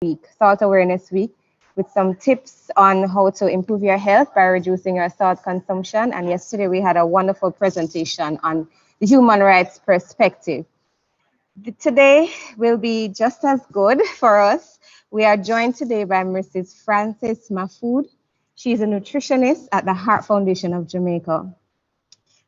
week, Salt Awareness Week, with some tips on how to improve your health by reducing your salt consumption. And yesterday we had a wonderful presentation on the human rights perspective. Today will be just as good for us. We are joined today by Mrs. Frances Mahfood. She's a nutritionist at the Heart Foundation of Jamaica.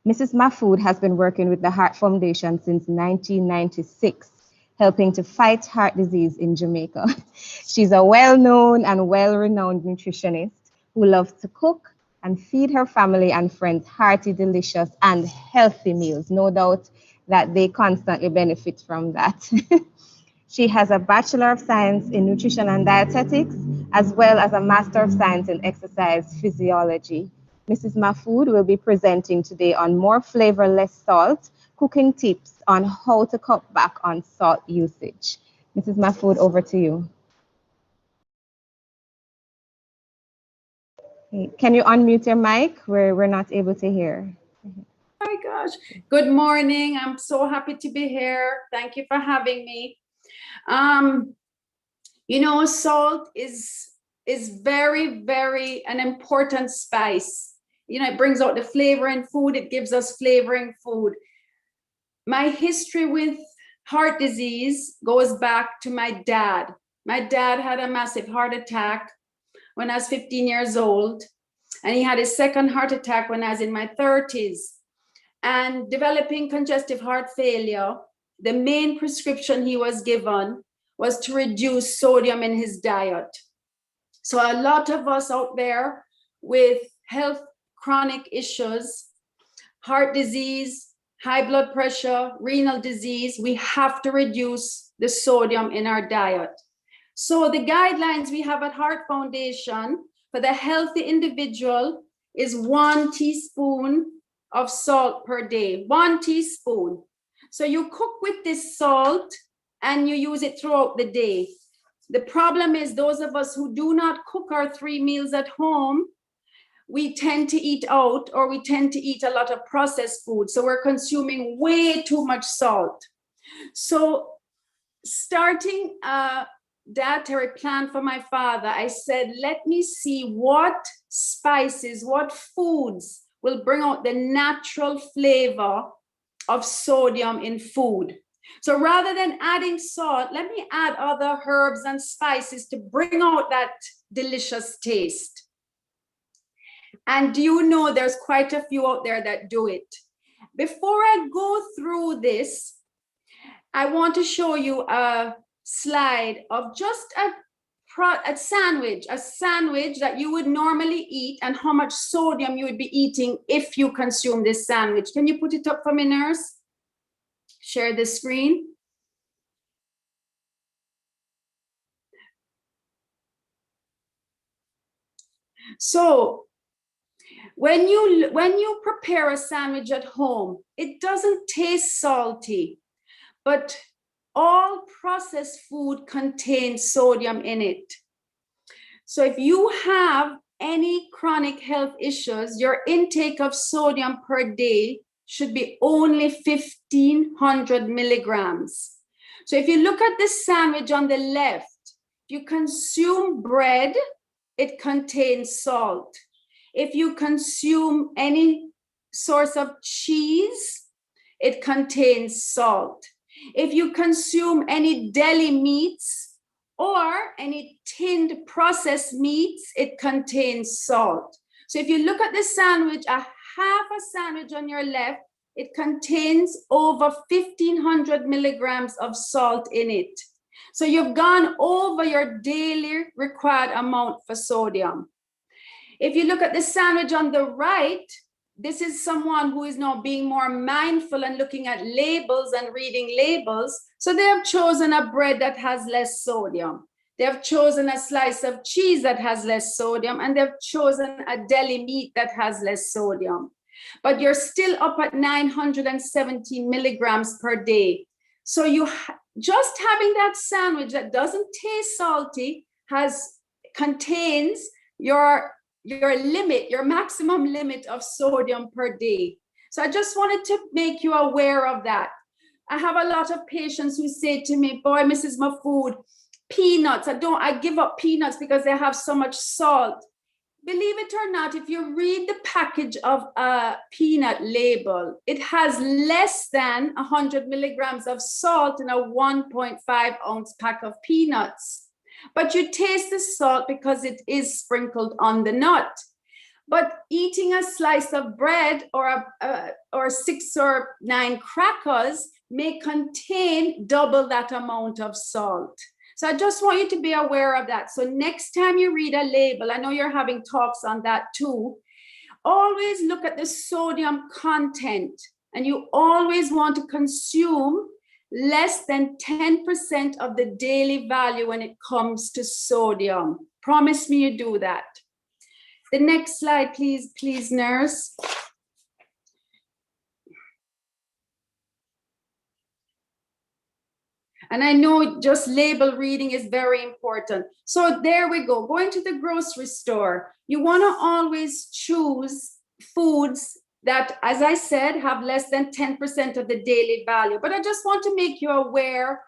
Mrs. Mahfood has been working with the Heart Foundation since 1996, helping to fight heart disease in Jamaica. She's a well-known and well-renowned nutritionist who loves to cook and feed her family and friends hearty, delicious, and healthy meals. No doubt that they constantly benefit from that. She has a Bachelor of Science in Nutrition and Dietetics, as well as a Master of Science in Exercise Physiology. Mrs. Mahfood will be presenting today on more flavor, less salt, cooking tips on how to cut back on salt usage. Mrs. Mahfood, over to you. Can you unmute your mic? We're not able to hear. Oh my gosh. Good morning. I'm so happy to be here. Thank you for having me. Salt is very, very an important spice. It brings out the flavor in food. It gives us flavor in food. My history with heart disease goes back to my dad. My dad had a massive heart attack when I was 15 years old, and he had his second heart attack when I was in my 30s. And developing congestive heart failure, the main prescription he was given was to reduce sodium in his diet. So a lot of us out there with health chronic issues, heart disease, high blood pressure, renal disease, we have to reduce the sodium in our diet. So the guidelines we have at Heart Foundation for the healthy individual is 1 teaspoon of salt per day, 1 teaspoon. So you cook with this salt and you use it throughout the day. The problem is those of us who do not cook our 3 meals at home, we tend to eat out, or we tend to eat a lot of processed food. So we're consuming way too much salt. So starting a dietary plan for my father, I said, let me see what spices, what foods will bring out the natural flavor of sodium in food. So rather than adding salt, let me add other herbs and spices to bring out that delicious taste. And do you know there's quite a few out there that do it? Before I go through this, I want to show you a slide of just a sandwich that you would normally eat and how much sodium you would be eating if you consume this sandwich. Can you put it up for me, nurse? Share the screen. So when you prepare a sandwich at home, it doesn't taste salty, but all processed food contains sodium in it. So if you have any chronic health issues, your intake of sodium per day should be only 1,500 milligrams. So if you look at this sandwich on the left, if you consume bread, it contains salt. If you consume any source of cheese, it contains salt. If you consume any deli meats or any tinned processed meats, it contains salt. So if you look at the sandwich, half a sandwich on your left, it contains over 1,500 milligrams of salt in it. So you've gone over your daily required amount for sodium. If you look at the sandwich on the right, this is someone who is now being more mindful and looking at labels and reading labels. So they have chosen a bread that has less sodium. They have chosen a slice of cheese that has less sodium, and they've chosen a deli meat that has less sodium. But you're still up at 917 milligrams per day. So just having that sandwich that doesn't taste salty contains your limit, your maximum limit of sodium per day. So I just wanted to make you aware of that. I have a lot of patients who say to me, boy, Mrs. Mahfood, Peanuts. I give up peanuts because they have so much salt. Believe it or not, if you read the package of a peanut label, it has less than 100 milligrams of salt in a 1.5 ounce pack of peanuts. But you taste the salt because it is sprinkled on the nut. But eating a slice of bread or 6 or 9 crackers may contain double that amount of salt. So I just want you to be aware of that. So next time you read a label, I know you're having talks on that too, always look at the sodium content, and you always want to consume less than 10% of the daily value when it comes to sodium. Promise me you do that. The next slide, please, nurse. And I know just label reading is very important. So there we go. Going to the grocery store, you want to always choose foods that, as I said, have less than 10% of the daily value. But I just want to make you aware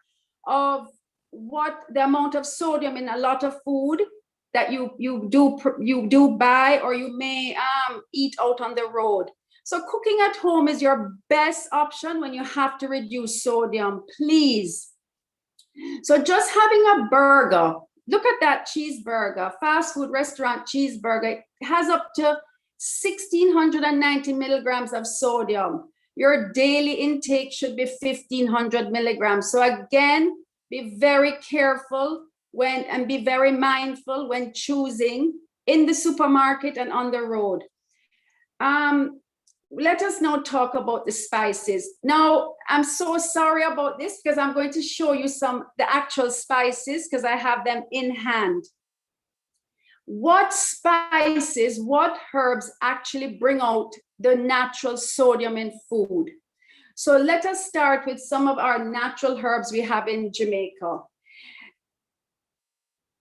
of what the amount of sodium in a lot of food that you do buy, or you may eat out on the road. So cooking at home is your best option when you have to reduce sodium, please. So just having a burger, look at that cheeseburger, fast food restaurant cheeseburger, it has up to 1,690 milligrams of sodium. Your daily intake should be 1,500 milligrams. So again, be very careful and be very mindful when choosing in the supermarket and on the road. Let us now talk about the spices. Now, I'm so sorry about this because I'm going to show you the actual spices because I have them in hand. What spices, what herbs actually bring out the natural sodium in food? So let us start with some of our natural herbs we have in Jamaica.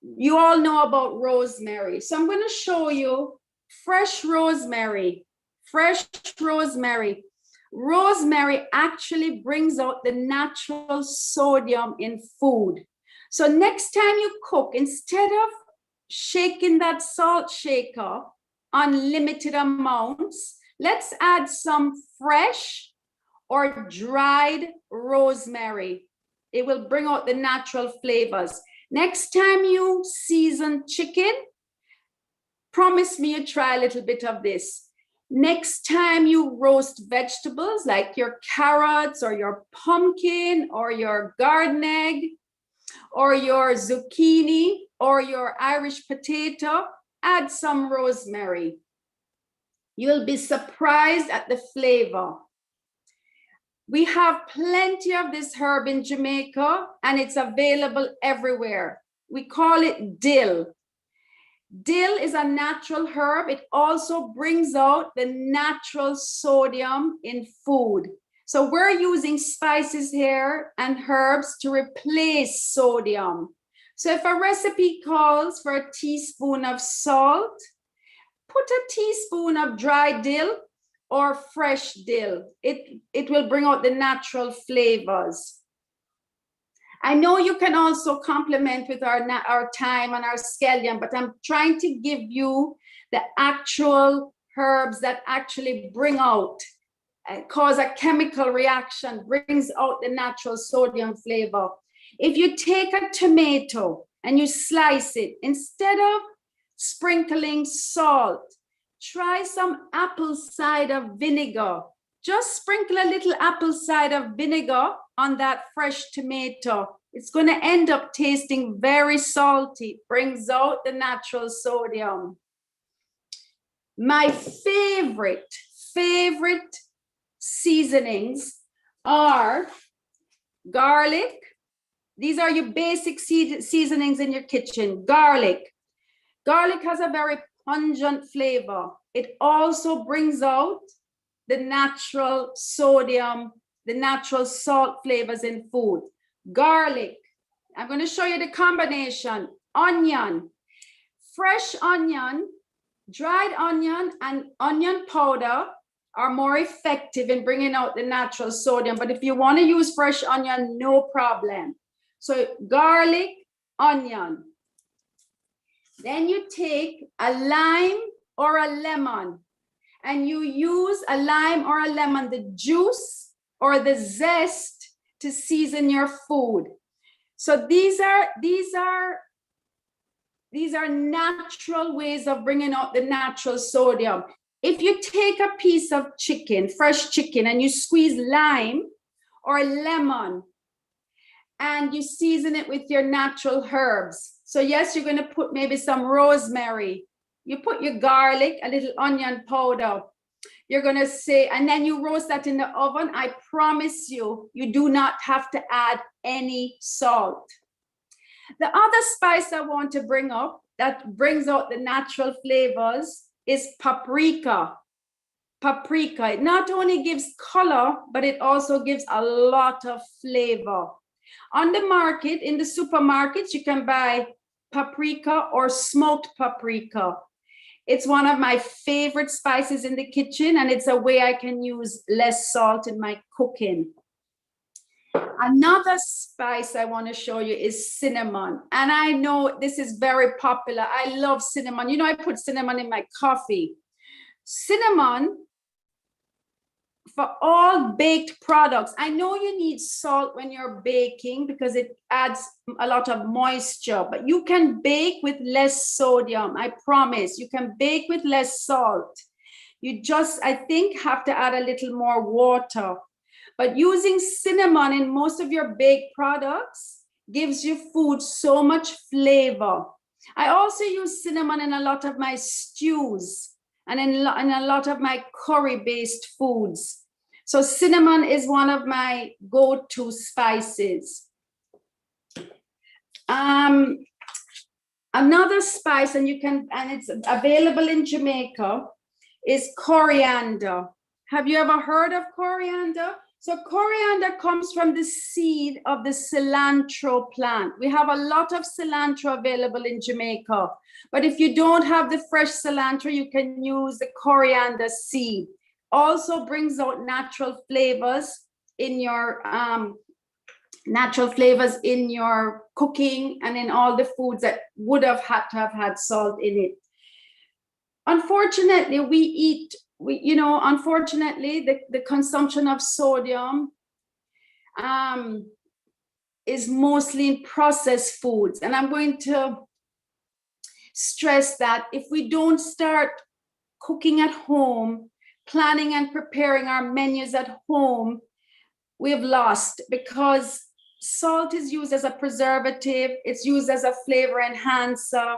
You all know about rosemary. So I'm going to show you fresh rosemary. Fresh rosemary. Rosemary actually brings out the natural sodium in food. So next time you cook, instead of shaking that salt shaker on limited amounts, let's add some fresh or dried rosemary. It will bring out the natural flavors. Next time you season chicken, promise me you try a little bit of this. Next time you roast vegetables like your carrots or your pumpkin or your garden egg or your zucchini or your Irish potato, add some rosemary. You'll be surprised at the flavor. We have plenty of this herb in Jamaica and it's available everywhere. We call it dill. Dill is a natural herb. It also brings out the natural sodium in food. So we're using spices here and herbs to replace sodium. So if a recipe calls for a teaspoon of salt, put a teaspoon of dry dill or fresh dill. It will bring out the natural flavors. I know you can also complement with our thyme and our scallion, but I'm trying to give you the actual herbs that actually bring out, cause a chemical reaction, brings out the natural sodium flavor. If you take a tomato and you slice it, instead of sprinkling salt, try some apple cider vinegar. Just sprinkle a little apple cider vinegar on that fresh tomato. It's going to end up tasting very salty. It brings out the natural sodium. My favorite seasonings are garlic. These are your basic seasonings in your kitchen. Garlic. Garlic has a very pungent flavor. It also brings out the natural sodium, the natural salt flavors in food. Garlic. I'm going to show you the combination. Onion. Fresh onion, dried onion, and onion powder are more effective in bringing out the natural sodium. But if you want to use fresh onion, no problem. So garlic, onion. Then you take a lime or a lemon, and you use a lime or a lemon, the juice or the zest, to season your food. So these are natural ways of bringing out the natural sodium. If you take a piece of chicken, fresh chicken, and you squeeze lime or lemon, and you season it with your natural herbs. So yes, you're going to put maybe some rosemary. You put your garlic, a little onion powder. You're going to say, and then you roast that in the oven. I promise you, you do not have to add any salt. The other spice I want to bring up that brings out the natural flavors is paprika. Paprika, it not only gives color, but it also gives a lot of flavor. On the market, in the supermarkets, you can buy paprika or smoked paprika. It's one of my favorite spices in the kitchen, and it's a way I can use less salt in my cooking. Another spice I want to show you is cinnamon. And I know this is very popular. I love cinnamon. You know, I put cinnamon in my coffee. Cinnamon, for all baked products, I know you need salt when you're baking because it adds a lot of moisture, but you can bake with less sodium. I promise. You can bake with less salt. You just, I think, have to add a little more water. But using cinnamon in most of your baked products gives your food so much flavor. I also use cinnamon in a lot of my stews and in a lot of my curry-based foods. So cinnamon is one of my go-to spices. Another spice, and it's available in Jamaica, is coriander. Have you ever heard of coriander? So coriander comes from the seed of the cilantro plant. We have a lot of cilantro available in Jamaica, but if you don't have the fresh cilantro, you can use the coriander seed. Also brings out natural flavors in your cooking and in all the foods that would have had to have had salt in it. Unfortunately, unfortunately, the consumption of sodium is mostly in processed foods. And I'm going to stress that if we don't start cooking at home, planning and preparing our menus at home, we've lost, because salt is used as a preservative. It's used as a flavor enhancer.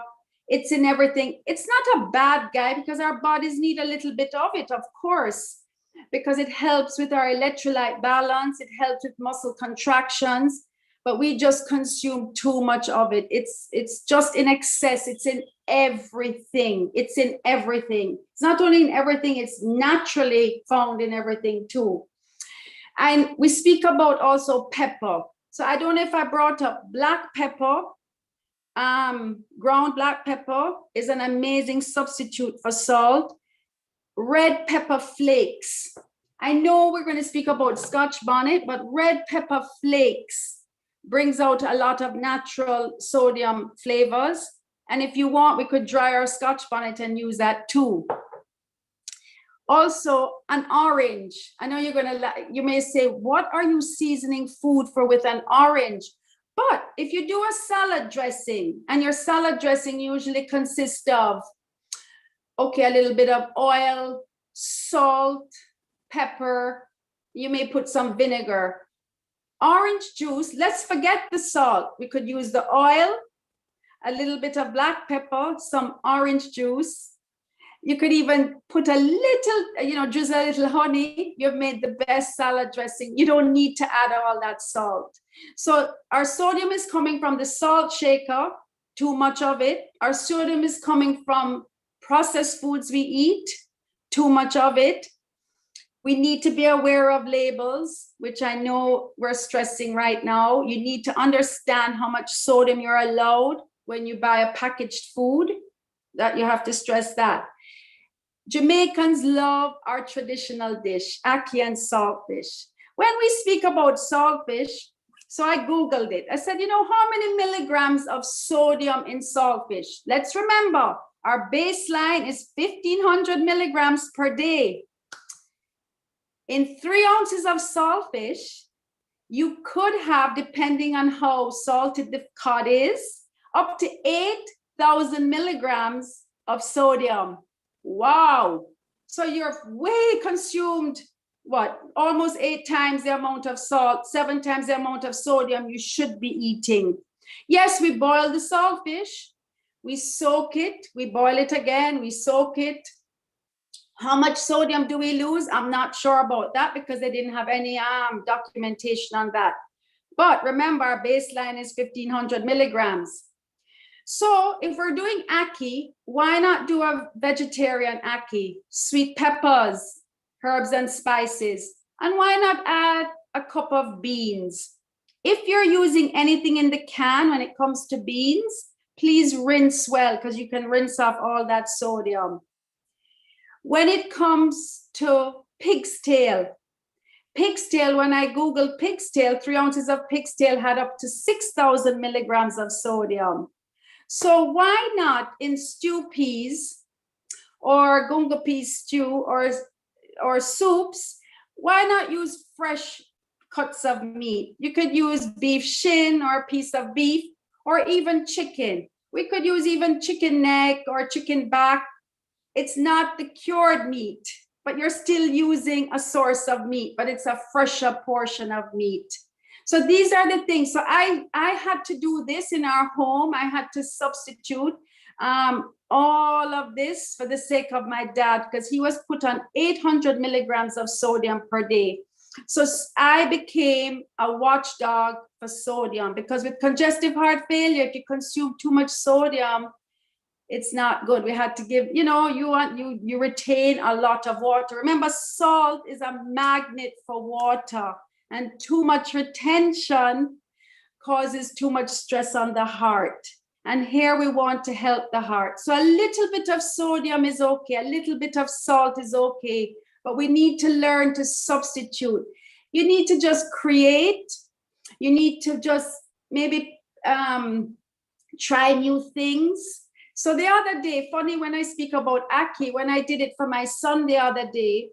It's in everything. It's not a bad guy because our bodies need a little bit of it, of course, because it helps with our electrolyte balance. It helps with muscle contractions, but we just consume too much of it. It's just in excess. It's in everything. It's in everything. It's not only in everything, it's naturally found in everything too. And we speak about also pepper. So I don't know if I brought up black pepper. Ground black pepper is an amazing substitute for salt. Red pepper flakes. I know we're going to speak about Scotch bonnet, but red pepper flakes brings out a lot of natural sodium flavors. And if you want, we could dry our Scotch bonnet and use that too. Also, an orange. I know you may say, what are you seasoning food for with an orange? But if you do a salad dressing, and your salad dressing usually consists of, a little bit of oil, salt, pepper, you may put some vinegar. Orange juice, let's forget the salt. We could use the oil, a little bit of black pepper, some orange juice. You could even put a little, just a little honey. You've made the best salad dressing. You don't need to add all that salt. So our sodium is coming from the salt shaker, too much of it. Our sodium is coming from processed foods we eat, too much of it. We need to be aware of labels, which I know we're stressing right now. You need to understand how much sodium you're allowed when you buy a packaged food. That you have to stress that. Jamaicans love our traditional dish, ackee and saltfish. When we speak about saltfish, So I Googled it. I said, you know, how many milligrams of sodium in saltfish? Let's remember, our baseline is 1,500 milligrams per day. In 3 ounces of saltfish, you could have, depending on how salted the cod is, up to 8,000 milligrams of sodium. Wow. So you're way consumed, what, almost 8 times the amount of salt, 7 times the amount of sodium you should be eating. Yes, we boil the saltfish, we soak it, we boil it again, we soak it. How much sodium do we lose? I'm not sure about that because they didn't have any documentation on that. But remember, our baseline is 1,500 milligrams. So if we're doing ackee, why not do a vegetarian ackee? Sweet peppers, herbs and spices. And why not add a cup of beans? If you're using anything in the can when it comes to beans, please rinse well because you can rinse off all that sodium. When it comes to pig's tail, when I Googled pig's tail, 3 ounces of pig's tail had up to 6,000 milligrams of sodium. So why not in stew peas or gunga pea stew or soups, why not use fresh cuts of meat? You could use beef shin or a piece of beef or even chicken. We could use even chicken neck or chicken back. It's not the cured meat, but you're still using a source of meat, but it's a fresher portion of meat. So these are the things. So I had to do this in our home. I had to substitute all of this for the sake of my dad, because he was put on 800 milligrams of sodium per day. So I became a watchdog for sodium, because with congestive heart failure, if you consume too much sodium, it's not good. We had to give, you know, you retain a lot of water. Remember, salt is a magnet for water, and too much retention causes too much stress on the heart. And here we want to help the heart. So a little bit of sodium is okay. A little bit of salt is okay, but we need to learn to substitute. You need to just create. You need to just maybe try new things. So the other day, funny when I speak about ackee, when I did it for my son the other day,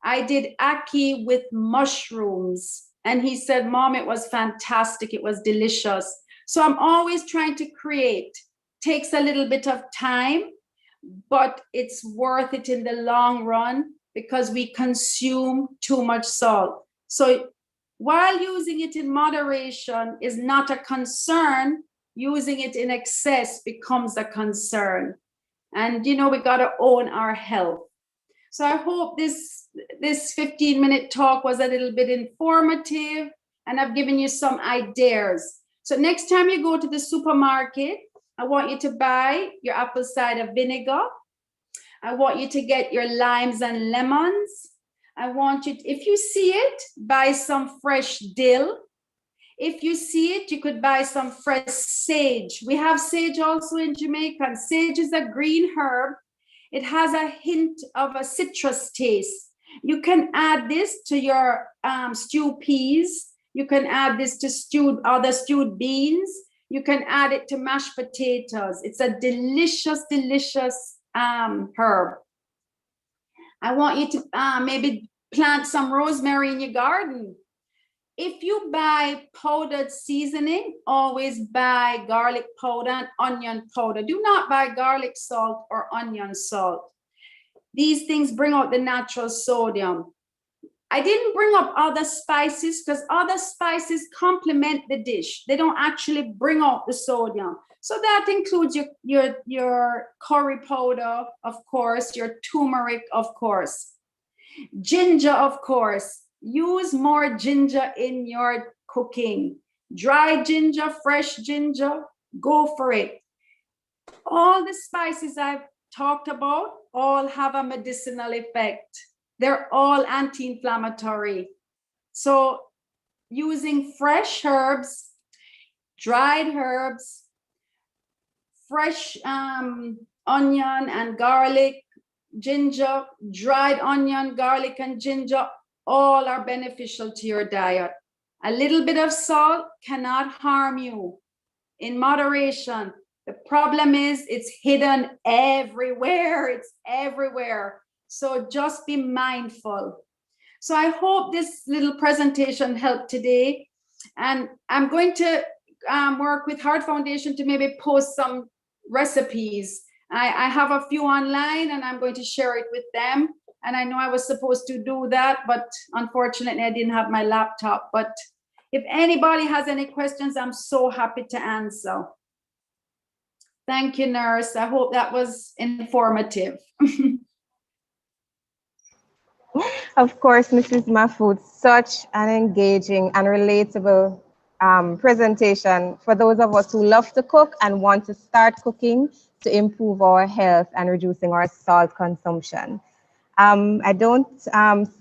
I did ackee with mushrooms. And he said, Mom, it was fantastic. It was delicious. So I'm always trying to create. Takes a little bit of time, but it's worth it in the long run because we consume too much salt. So while using it in moderation is not a concern, using it in excess becomes a concern. And, you know, we got to own our health. So I hope this 15-minute talk was a little bit informative, and I've given you some ideas. So next time you go to the supermarket, I want you to buy your apple cider vinegar. I want you to get your limes and lemons. I want you, if you see it, buy some fresh dill. If you see it, you could buy some fresh sage. We have sage also in Jamaica. And sage is a green herb. It has a hint of a citrus taste. You can add this to your stew peas. You can add this to other stewed beans. You can add it to mashed potatoes. It's a delicious, delicious herb. I want you to maybe plant some rosemary in your garden. If you buy powdered seasoning, always buy garlic powder and onion powder. Do not buy garlic salt or onion salt. These things bring out the natural sodium. I didn't bring up other spices because other spices complement the dish. They don't actually bring out the sodium. So that includes your curry powder, of course, your turmeric, of course. Ginger, of course. Use more ginger in your cooking. Dry ginger, fresh ginger, go for it. All the spices I've talked about all have a medicinal effect. They're all anti-inflammatory. So using fresh herbs, dried herbs, fresh onion and garlic, ginger, dried onion, garlic and ginger, all are beneficial to your diet. A little bit of salt cannot harm you. In moderation. The problem is it's hidden everywhere. It's everywhere. So just be mindful. So I hope this little presentation helped today. And I'm going to work with Heart Foundation to maybe post some recipes. I have a few online and I'm going to share it with them. And I know I was supposed to do that, but unfortunately I didn't have my laptop. But if anybody has any questions, I'm so happy to answer. Thank you, nurse. I hope that was informative. Of course, Mrs. Mahfood, such an engaging and relatable presentation for those of us who love to cook and want to start cooking to improve our health and reducing our salt consumption. I don't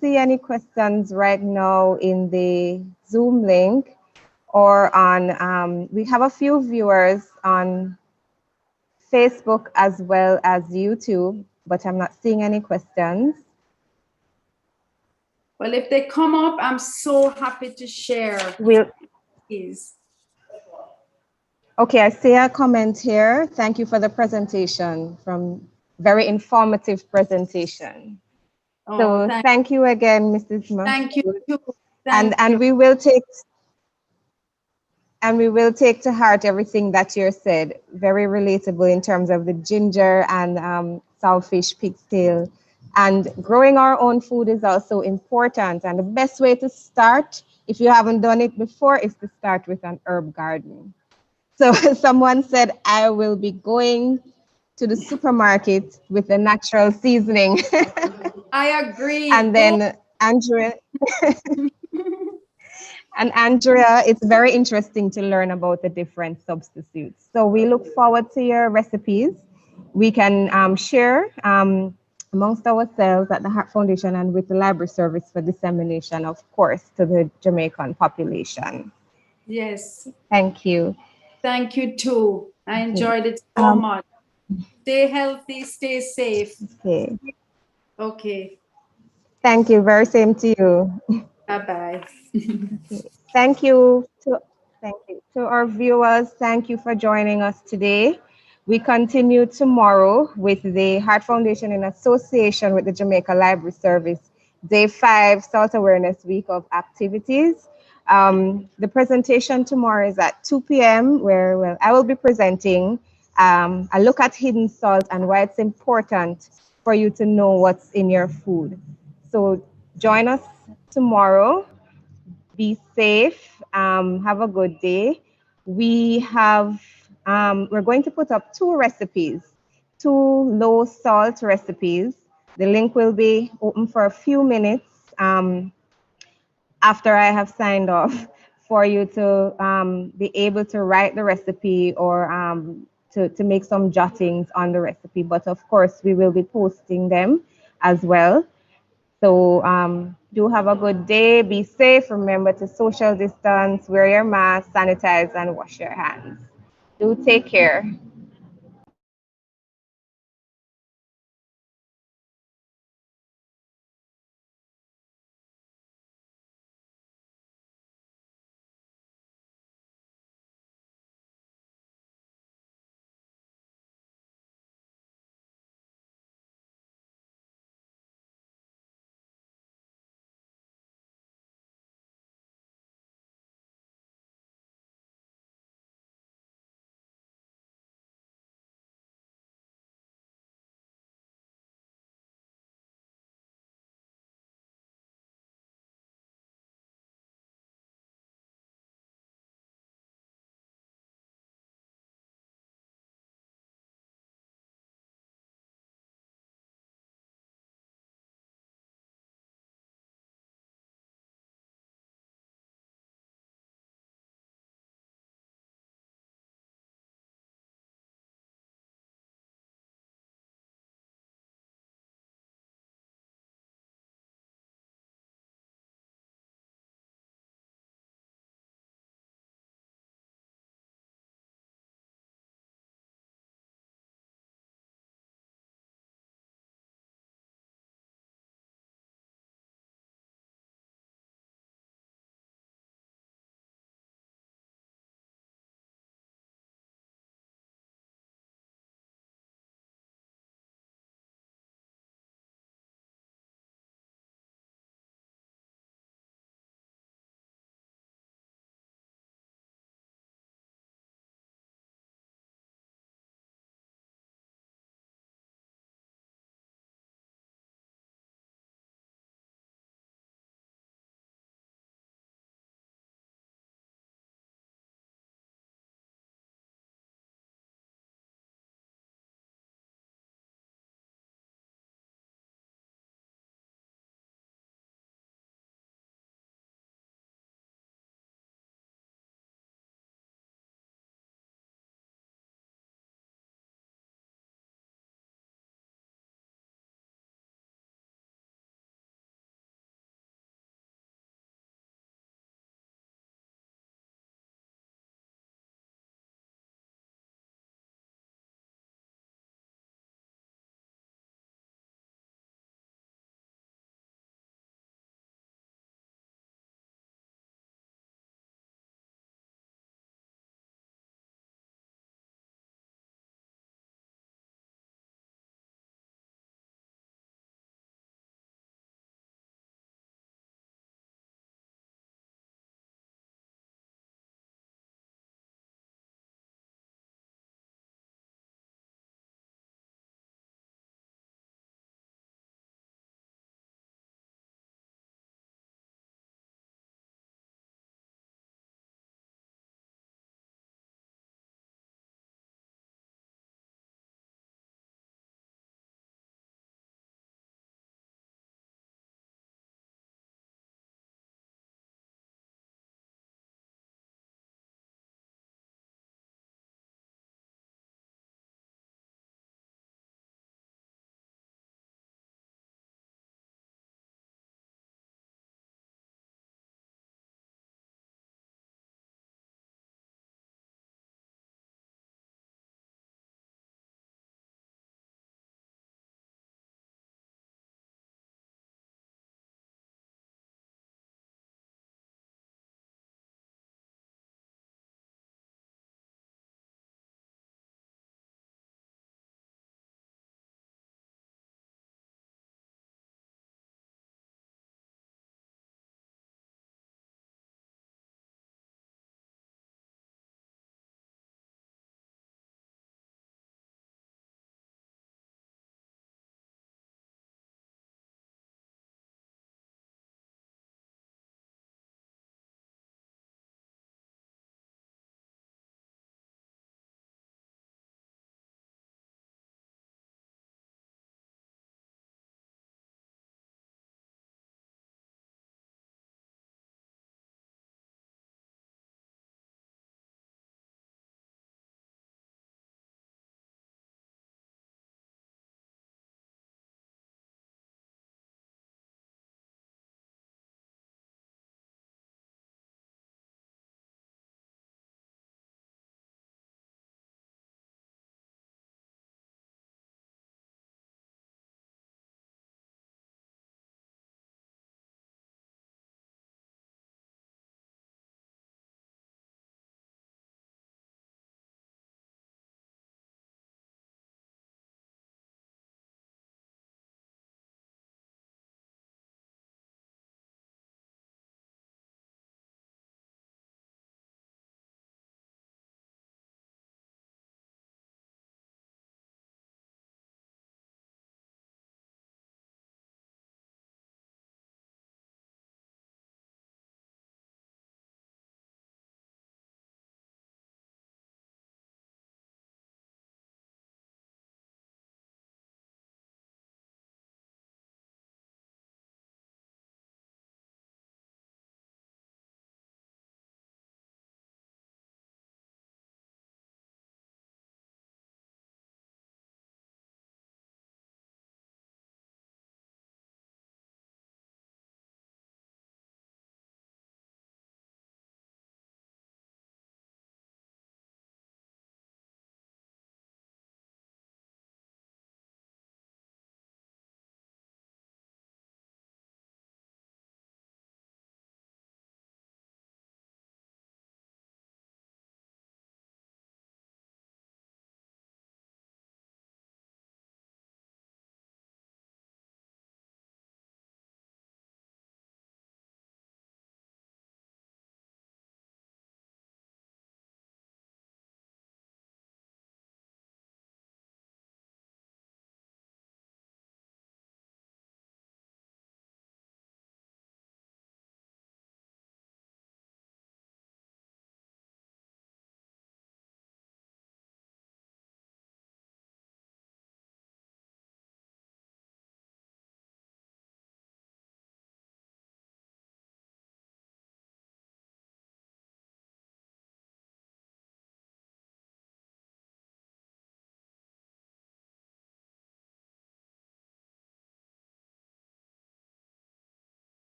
see any questions right now in the Zoom link or on, we have a few viewers on Facebook as well as YouTube, but I'm not seeing any questions. Well, if they come up, I'm so happy to share. Please. Okay, I see a comment here. Thank you for the presentation, from very informative presentation. Oh, so thank you again, Mrs. Mahfood. Thank you. And we will take to heart everything that you said. Very relatable in terms of the ginger and saltfish pigtail. And growing our own food is also important. And the best way to start, if you haven't done it before, is to start with an herb garden. So someone said, I will be going to the supermarket with the natural seasoning. I agree. And then Andrea, it's very interesting to learn about the different substitutes. So we look forward to your recipes. We can share amongst ourselves at the Heart Foundation and with the Library Service for dissemination, of course, to the Jamaican population. Yes. Thank you. Thank you too. I enjoyed it so much. Stay healthy, stay safe. Okay. Okay. Thank you. Very same to you. Bye-bye. Thank you to our viewers. Thank you for joining us today. We continue tomorrow with the Heart Foundation in association with the Jamaica Library Service, Day 5 Salt Awareness Week of activities. The presentation tomorrow is at 2 p.m. where I will be presenting a look at hidden salt and why it's important for you to know what's in your food. So join us tomorrow. Be safe. Have a good day. We're going to put up 2 recipes, 2 low salt recipes. The link will be open for a few minutes after I have signed off for you to be able to write the recipe or to make some jottings on the recipe. But of course, we will be posting them as well. So do have a good day. Be safe. Remember to social distance, wear your mask, sanitize, and wash your hands. Do take care.